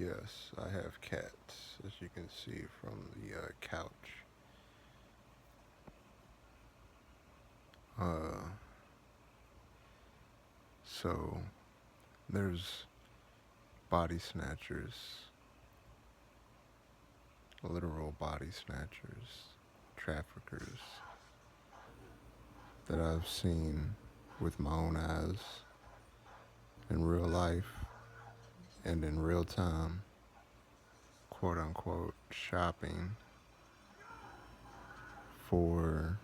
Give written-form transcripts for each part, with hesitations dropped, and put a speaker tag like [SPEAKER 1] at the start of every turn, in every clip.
[SPEAKER 1] Yes, I have cats, as you can see from the couch. Uh, so there's body snatchers, literal body snatchers, traffickers that I've seen with my own eyes in real life and in real time, quote unquote, shopping for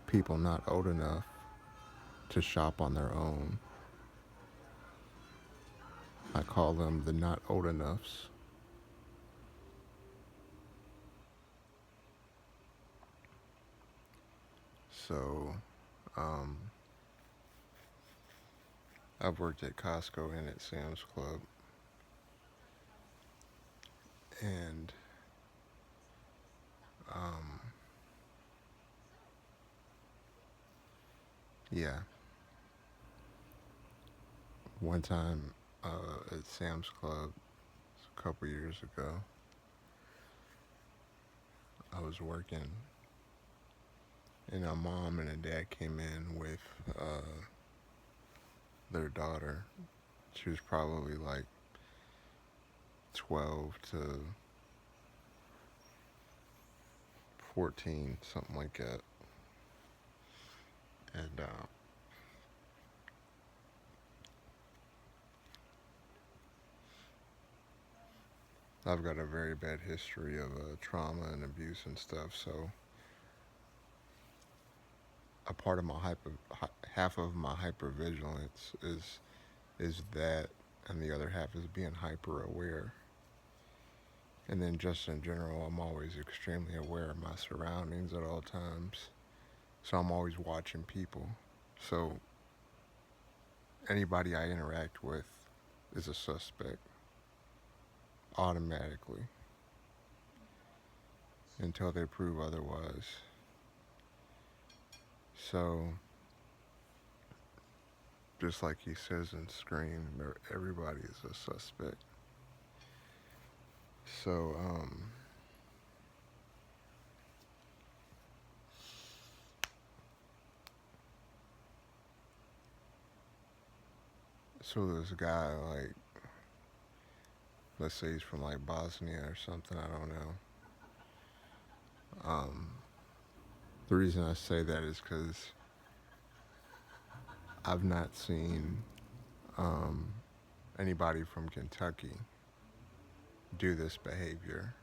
[SPEAKER 1] people not old enough to shop on their own. I call them the not old enoughs. So, um, I've worked at Costco and at Sam's Club, and um, yeah, one time at Sam's Club a couple years ago, I was working, and a mom and a dad came in with their daughter. She was probably like 12 to 14, something like that. And I've got a very bad history of trauma and abuse and stuff. So a part of my half of my hypervigilance is that, and the other half is being hyper aware. And then just in general, I'm always extremely aware of my surroundings at all times. So I'm always watching people. So anybody I interact with is a suspect automatically until they prove otherwise. So just like he says in Scream, everybody is a suspect. So so this guy, like, let's say he's from like Bosnia or something, I don't know. Um, the reason I say that is because I've not seen um, anybody from Kentucky do this behavior.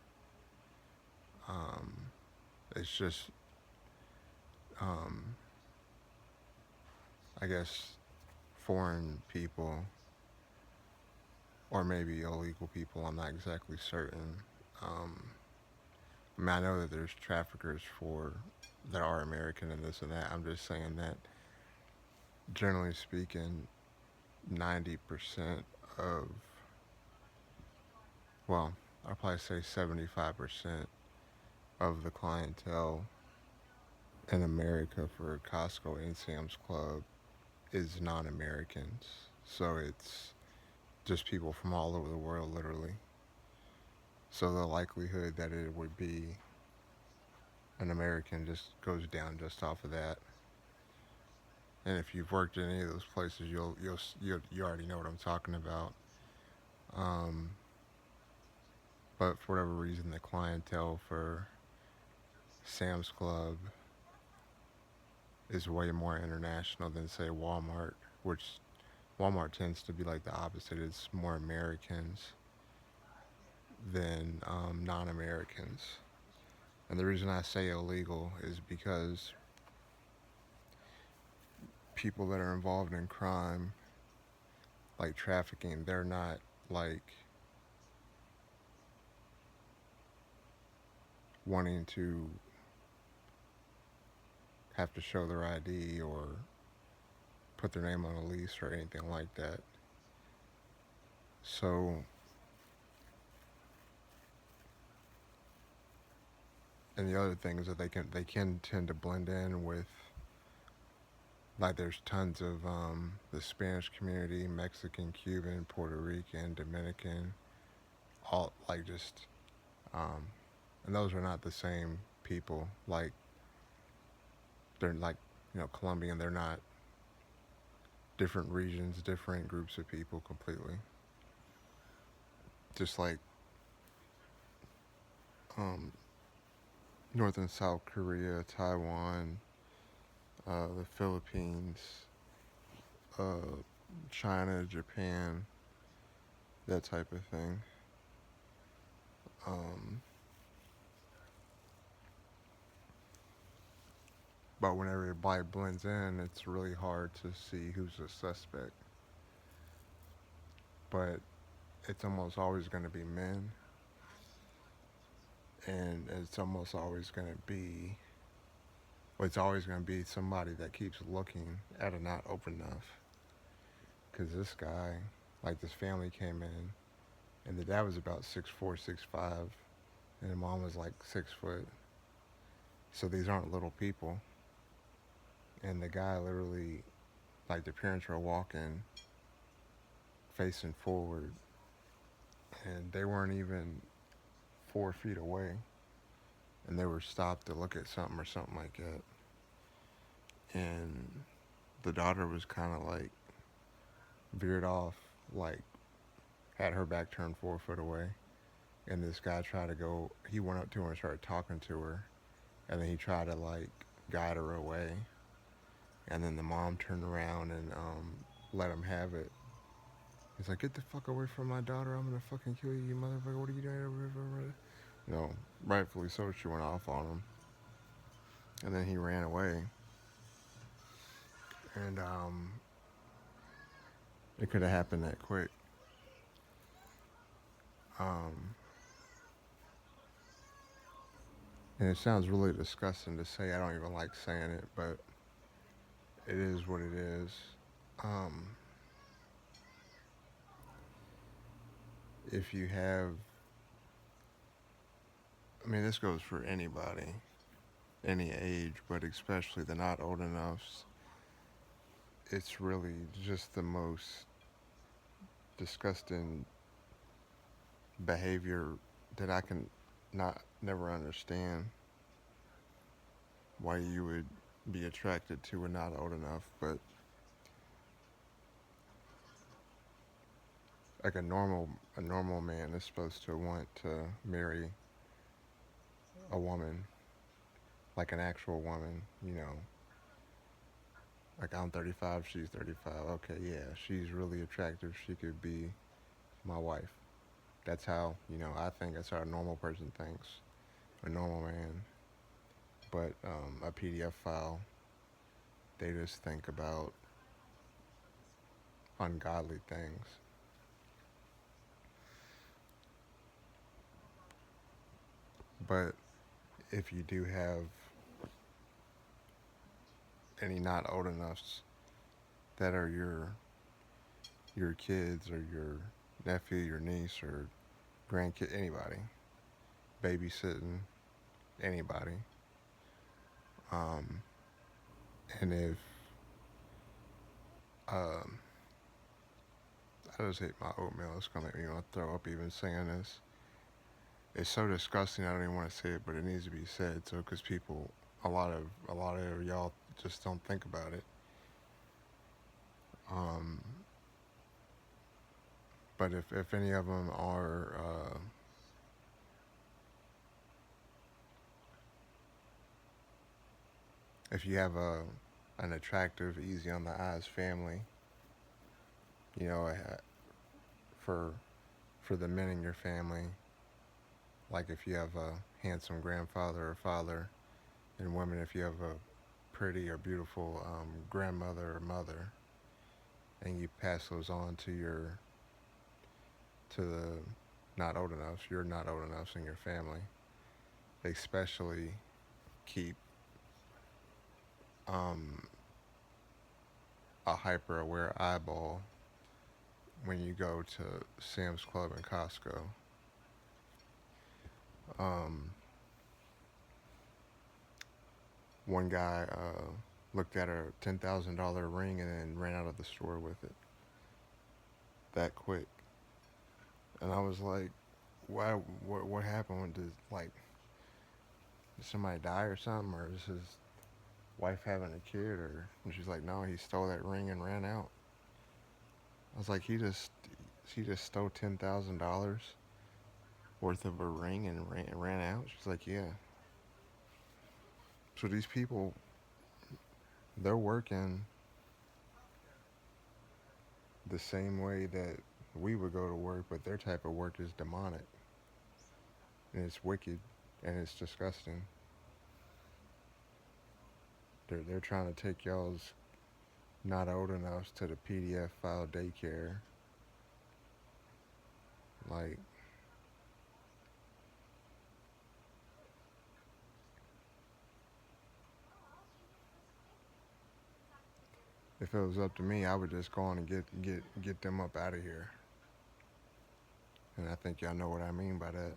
[SPEAKER 1] Um, it's just, um, I guess, foreign people or maybe illegal people. I'm not exactly certain. Um, I mean, I know that there's traffickers for that are American and this and that. I'm just saying that, generally speaking, 90% of, well, I'll probably say 75% of the clientele in America for Costco and Sam's Club is non-Americans. So it's just people from all over the world, literally. So the likelihood that it would be an American just goes down just off of that. And if you've worked in any of those places, you already know what I'm talking about. Um, but for whatever reason, the clientele for Sam's Club is way more international than say Walmart, which Walmart tends to be like the opposite. It's more Americans than non-Americans. And the reason I say illegal is because people that are involved in crime, like trafficking, they're not like wanting to have to show their ID or put their name on a lease or anything like that. So, and the other thing is that they can tend to blend in with Like there's tons of the Spanish community, Mexican, Cuban, Puerto Rican, Dominican, all like just um, and those are not the same people. Like they're like Colombian. They're not different regions, different groups of people completely. Just like um, North and South Korea, Taiwan, the Philippines, uh, China, Japan, that type of thing. Um, but when everybody blends in, it's really hard to see who's a suspect. But it's almost always going to be men, and it's almost always going to be, well, it's always going to be somebody that keeps looking at a not open enough. Because this guy, like this family came in, and the dad was about 6'4", 6'5", and the mom was like 6 foot. So these aren't little people. And the guy literally, like the parents were walking, facing forward, and they weren't even 4 feet away, and they were stopped to look at something or something like that. And the daughter was kind of like veered off, like had her back turned 4 foot away. And this guy tried to go, he went up to her and started talking to her. And then he tried to like guide her away. And then the mom turned around and let him have it. He's like, "Get the fuck away from my daughter. I'm going to fucking kill you, you motherfucker. What are you doing over here?" You know, rightfully so, she went off on him. And then he ran away. And it could have happened that quick. Um, and it sounds really disgusting to say. I don't even like saying it, but it is what it is. Um, if you have, I mean, this goes for anybody, any age, but especially the not old enoughs. It's really just the most disgusting behavior that I can never understand why you would be attracted to a not old enough, but like a normal man is supposed to want to marry a woman, like an actual woman, like I'm 35, she's 35. Okay, yeah, she's really attractive. She could be my wife. That's how, I think that's how a normal person thinks, a normal man. But a PDF file, they just think about ungodly things. But if you do have any not old enoughs that are your kids or your nephew, your niece, or grandkid, anybody, babysitting, anybody. Um, and if um, I just ate my oatmeal, it's gonna make me want to throw up even saying this. It's so disgusting. I don't even want to say it, but it needs to be said. So, because people, a lot of y'all just don't think about it. Um, but if any of them are, if you have an attractive, easy on the eyes family, you know, for for the men in your family, like if you have a handsome grandfather or father, and women if you have a pretty or beautiful grandmother or mother, and you pass those on to the not old enoughs, you're not old enoughs in your family. They especially keep um, a hyper aware eyeball when you go to Sam's Club and Costco. Um, one guy looked at a $10,000 ring and then ran out of the store with it that quick. And I was like, why? What happened? Did somebody die or something, or is his wife having a kid? Or and she's like, no, he stole that ring and ran out. I was like, he just stole $10,000 worth of a ring and ran out. She's like, yeah. So these people, they're working the same way that we would go to work, but their type of work is demonic and it's wicked and it's disgusting. They're trying to take y'all's not old enough to the PDF file daycare. Like, if it was up to me, I would just go on and get them up out of here. And I think y'all know what I mean by that.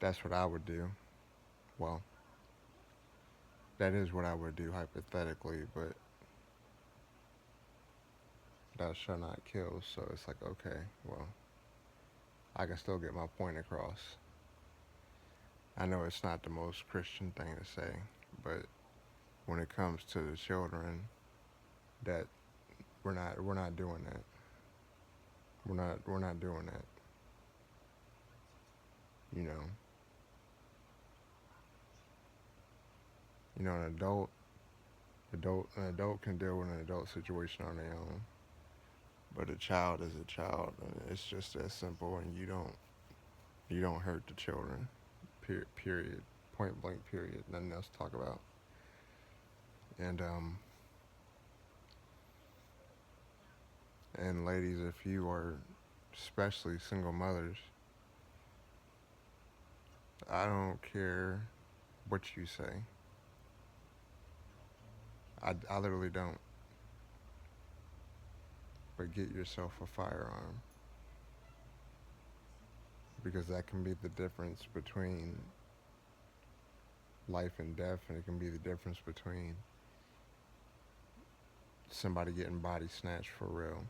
[SPEAKER 1] That's what I would do. Well, that is what I would do hypothetically, but thou shalt not kill. So it's like, okay, well, I can still get my point across. I know it's not the most Christian thing to say, but when it comes to the children, that we're not doing that. We're not doing that. You know, an adult can deal with an adult situation on their own, but a child is a child, and it's just that simple. And you don't hurt the children. Period. Point blank. Period. Nothing else to talk about. And and ladies, if you are especially single mothers, I don't care what you say. I literally don't. But get yourself a firearm because that can be the difference between life and death, and it can be the difference between somebody getting body snatched for real.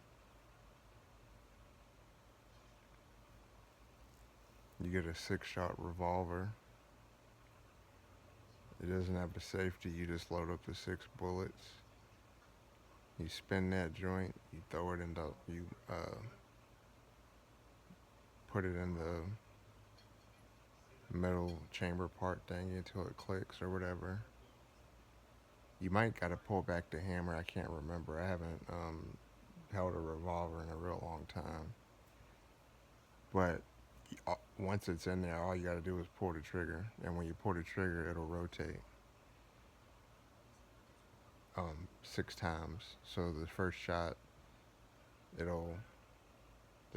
[SPEAKER 1] You get a 6-shot revolver. It doesn't have a safety. You just load up the 6 bullets. You spin that joint. You throw it in the. You put it in the metal chamber part thing until it clicks or whatever. You might gotta pull back the hammer. I can't remember. I haven't held a revolver in a real long time. But once it's in there, all you gotta do is pull the trigger, and when you pull the trigger, it'll rotate 6 times. So it'll the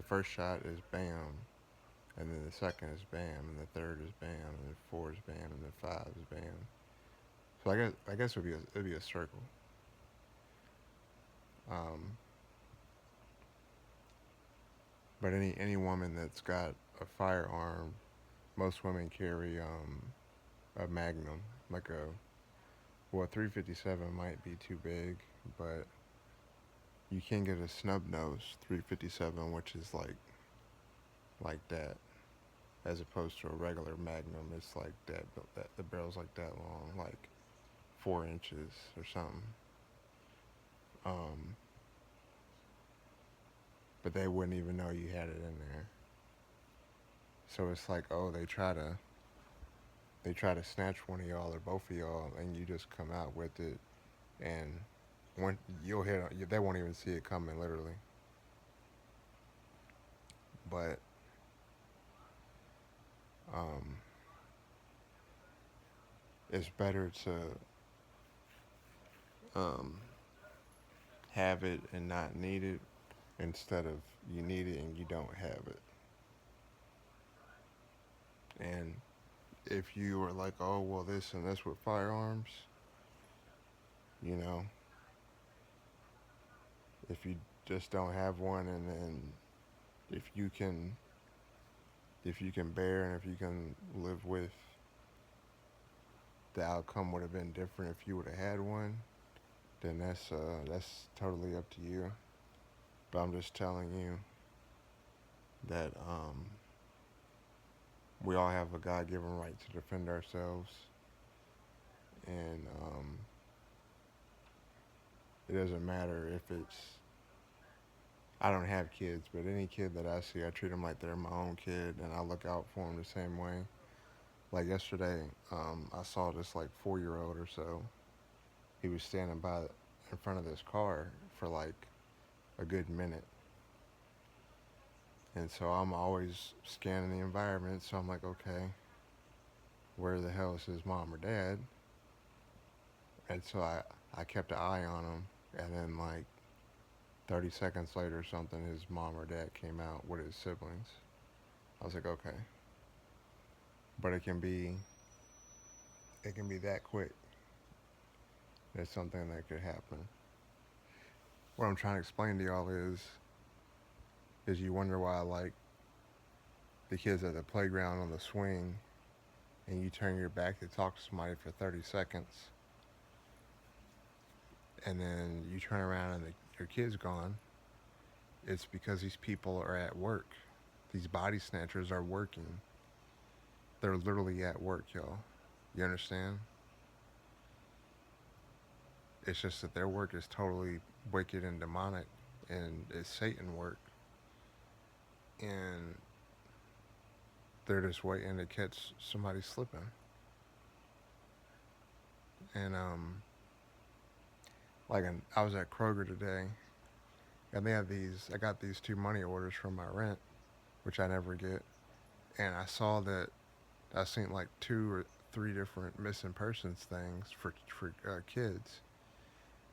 [SPEAKER 1] first shot is bam, and then the second is bam, and the third is bam, and the four is bam, and the five is bam. So I guess it'd be a circle. Um, but any woman that's got a firearm, most women carry a Magnum, like a 357 might be too big, but you can get a snub nose 357, which is like that, as opposed to a regular Magnum. It's like that, the barrel's like that long, like 4 inches or something. Um, but they wouldn't even know you had it in there. So it's like, oh, they try to snatch one of y'all or both of y'all, and you just come out with it, and when you'll hit, they won't even see it coming, literally. But um, it's better to um, have it and not need it instead of you need it and you don't have it. And if you are like, oh, well, this and this with firearms, you know, if you just don't have one, and then if you can if you can bear and if you can live with the outcome would have been different if you would have had one, then that's totally up to you. But I'm just telling you that we all have a God-given right to defend ourselves, and it doesn't matter if it's. I don't have kids, but any kid that I see, I treat them like they're my own kid, and I look out for them the same way. Like yesterday, I saw this like 4-year-old or so. He was standing by in front of this car for like a good minute, and so I'm always scanning the environment. So I'm like, okay, where the hell is his mom or dad? And so I kept an eye on him, and then like 30 seconds later or something, his mom or dad came out with his siblings. I was like, okay, but it can be that quick. There's something that could happen. What I'm trying to explain to y'all is you wonder why like the kids at the playground on the swing, and you turn your back to talk to somebody for 30 seconds, and then you turn around and your kid's gone. It's because these people are at work. These body snatchers are working. They're literally at work, y'all. You understand? It's just that their work is totally wicked and demonic, and it's Satan work. And they're just waiting to catch somebody slipping. And I was at Kroger today, and they have these. I got these 2 money orders from my rent, which I never get. And I saw that I seen like 2 or 3 different missing persons things for kids,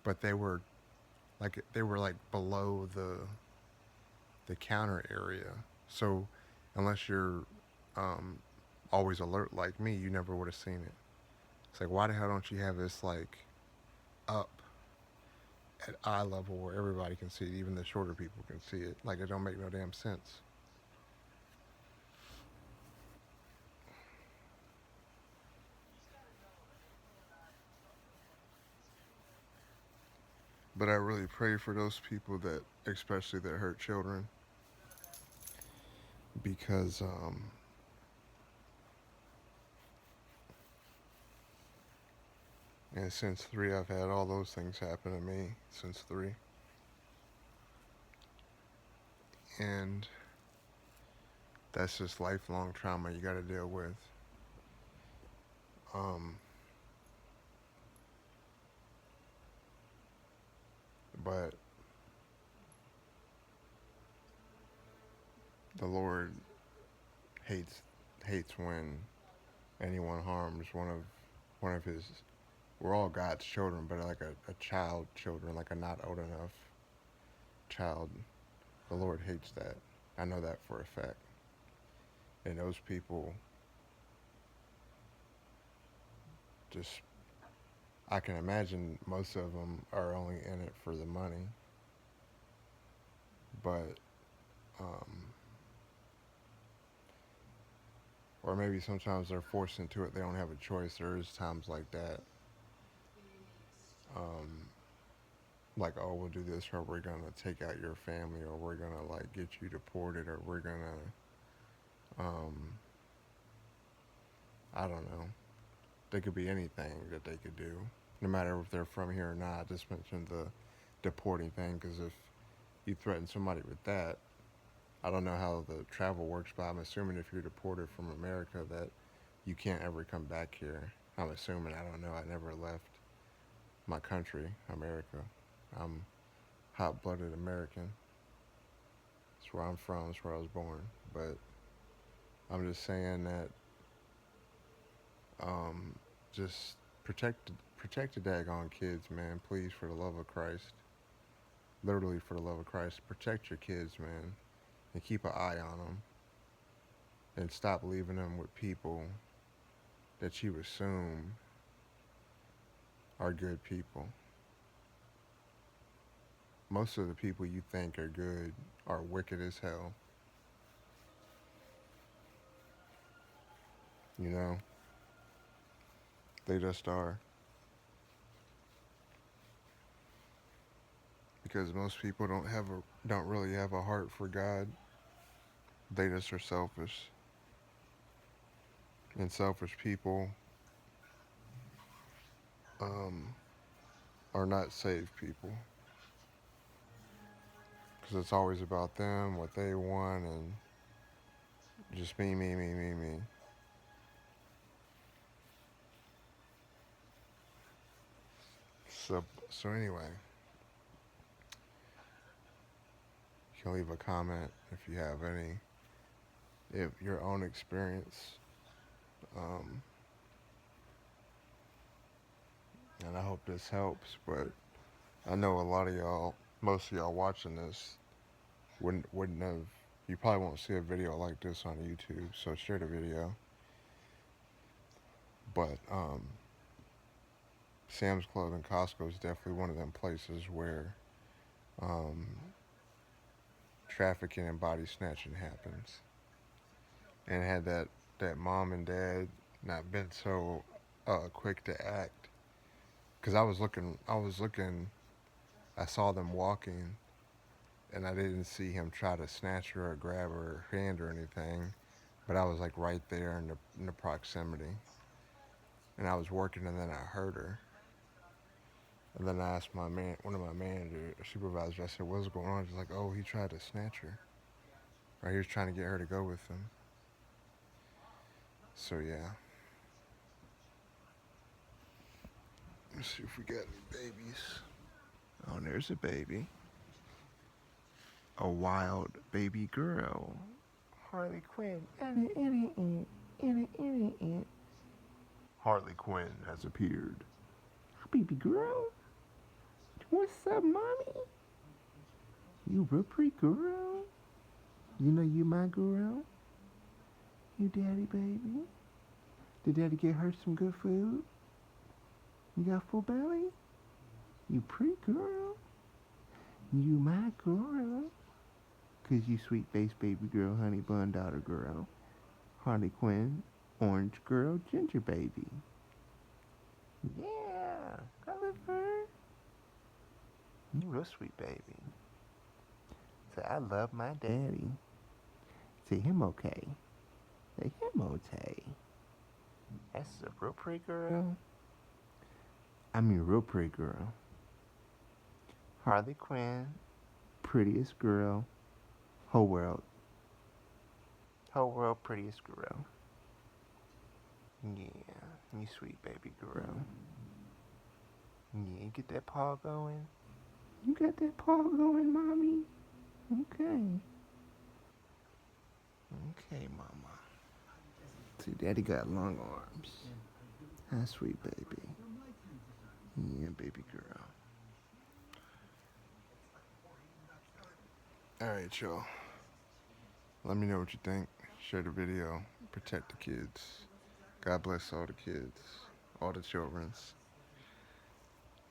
[SPEAKER 1] but they were like below the counter area. So unless you're um, always alert like me, you never would have seen it. It's like, why the hell don't you have this like up at eye level where everybody can see it, even the shorter people can see it? Like, it don't make no damn sense. But I really pray for those people that, especially that hurt children, because and since 3, I've had all those things happen to me since 3, and that's just lifelong trauma you got to deal with. Um, but the Lord hates hates when anyone harms one of his. We're all God's children, but like a child children, like a not old enough child. The Lord hates that. I know that for a fact. And those people just, I can imagine most of them are only in it for the money, but um, or maybe sometimes they're forced into it. They don't have a choice. There is times like that. Um, like, oh, we'll do this, or we're gonna take out your family, or we're gonna like get you deported, or we're gonna, um, I don't know. They could be anything that they could do, no matter if they're from here or not. I just mentioned the deporting thing because if you threaten somebody with that, I don't know how the travel works, but I'm assuming if you're deported from America that you can't ever come back here. I'm assuming. I don't know. I never left my country, America. I'm hot-blooded American. That's where I'm from. That's where I was born. But I'm just saying that um, just protect the daggone kids, man. Please, for the love of Christ. Literally, for the love of Christ, protect your kids, man, and keep an eye on them, and stop leaving them with people that you assume are good people. Most of the people you think are good are wicked as hell. You know, They just are. Because most people don't really have a heart for God. They just are selfish. And selfish people um, are not saved people. Because it's always about them, what they want, and just me, me, me, me, me. So anyway, you can leave a comment if you have any, if your own experience. Um, and I hope this helps. But I know a lot of y'all, most of y'all watching this, wouldn't have. You probably won't see a video like this on YouTube. So share the video. But Sam's Club and Costco is definitely one of them places where um, trafficking and body snatching happens. And had that mom and dad not been so quick to act, because I saw them walking, and I didn't see him try to snatch her or grab her hand or anything, but I was like right there in the proximity, and I was working, and then I heard her, and then I asked one of my managers, supervisors, I said, "What's going on?" She's like, "Oh, he tried to snatch her, or he was trying to get her to go with him." So yeah. Let's see if we got any babies. Oh, there's a baby. A wild baby girl. Harley Quinn. Harley Quinn has appeared. Baby girl. What's up, mommy? You real pretty girl. You know you my girl. You daddy baby. Did daddy get her some good food? You got full belly? You pretty girl. You my girl. 'Cause you sweet face baby girl, honey bun daughter girl. Harley Quinn, orange girl, ginger baby. Yeah, I love her. You real sweet baby. Say, I love my daddy. Say him okay. Say him okay. That's a real pretty girl. I mean real pretty girl. Harley Quinn, prettiest girl. Whole world. Whole world prettiest girl. Yeah, you sweet baby girl. Yeah, you get that paw going? You got that paw going, mommy? Okay. Okay, mama. See, daddy got long arms. Hi, sweet baby. Yeah, baby girl. Alright, y'all. Let me know what you think. Share the video. Protect the kids. God bless all the kids. All the childrens.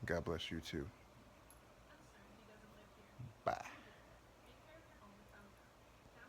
[SPEAKER 1] God bless you too. Bye.